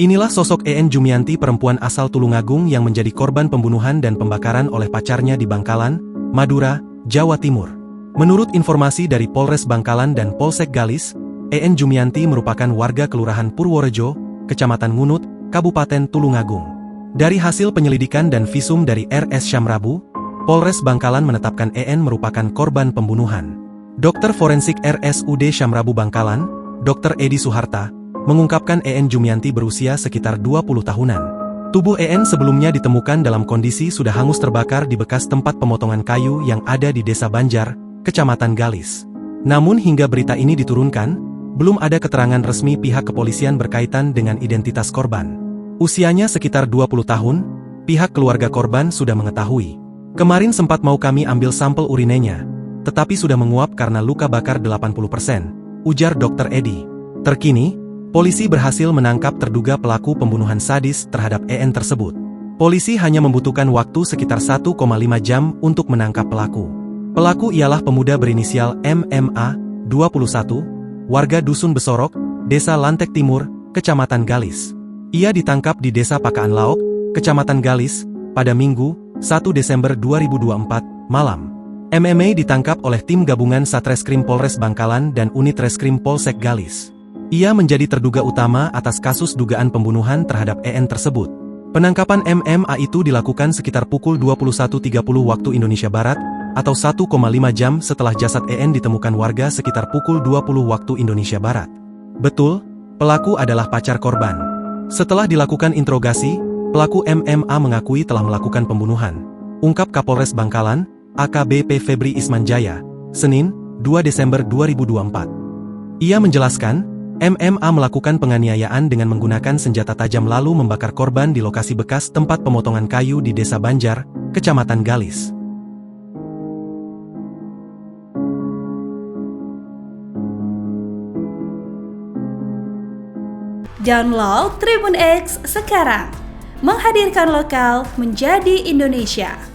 Inilah sosok EN Jumianti, perempuan asal Tulungagung yang menjadi korban pembunuhan dan pembakaran oleh pacarnya di Bangkalan, Madura, Jawa Timur. Menurut informasi dari Polres Bangkalan dan Polsek Galis, EN Jumianti merupakan warga Kelurahan Purworejo, Kecamatan Ngunut, Kabupaten Tulungagung. Dari hasil penyelidikan dan visum dari RS Syamrabu, Polres Bangkalan menetapkan EN merupakan korban pembunuhan. Dokter forensik RSUD Syamrabu Bangkalan, Dr. Edi Suharta, mengungkapkan EN Jumianti berusia sekitar 20 tahunan. Tubuh EN sebelumnya ditemukan dalam kondisi sudah hangus terbakar di bekas tempat pemotongan kayu yang ada di Desa Banjar, Kecamatan Galis. Namun hingga berita ini diturunkan, belum ada keterangan resmi pihak kepolisian berkaitan dengan identitas korban. Usianya sekitar 20 tahun, pihak keluarga korban sudah mengetahui. Kemarin sempat mau kami ambil sampel urinenya, tetapi sudah menguap karena luka bakar 80%, ujar Dr. Edi. Terkini, polisi berhasil menangkap terduga pelaku pembunuhan sadis terhadap EN tersebut. Polisi hanya membutuhkan waktu sekitar 1,5 jam untuk menangkap pelaku. Pelaku ialah pemuda berinisial MMA, 21, warga Dusun Besorok, Desa Lantek Timur, Kecamatan Galis. Ia ditangkap di Desa Pakaan Laok, Kecamatan Galis, pada Minggu, 1 Desember 2024, malam. MMA ditangkap oleh tim gabungan Satreskrim Polres Bangkalan dan Unit Reskrim Polsek Galis. Ia menjadi terduga utama atas kasus dugaan pembunuhan terhadap EN tersebut. Penangkapan MMA itu dilakukan sekitar pukul 21.30 waktu Indonesia Barat, atau 1,5 jam setelah jasad EN ditemukan warga sekitar pukul 20 waktu Indonesia Barat. Betul, pelaku adalah pacar korban. Setelah dilakukan interogasi, pelaku MMA mengakui telah melakukan pembunuhan, ungkap Kapolres Bangkalan, AKBP Febri Ismanjaya, Senin, 2 Desember 2024. Ia menjelaskan, MMA melakukan penganiayaan dengan menggunakan senjata tajam lalu membakar korban di lokasi bekas tempat pemotongan kayu di Desa Banjar, Kecamatan Galis. Download Tribun X sekarang, menghadirkan lokal menjadi Indonesia.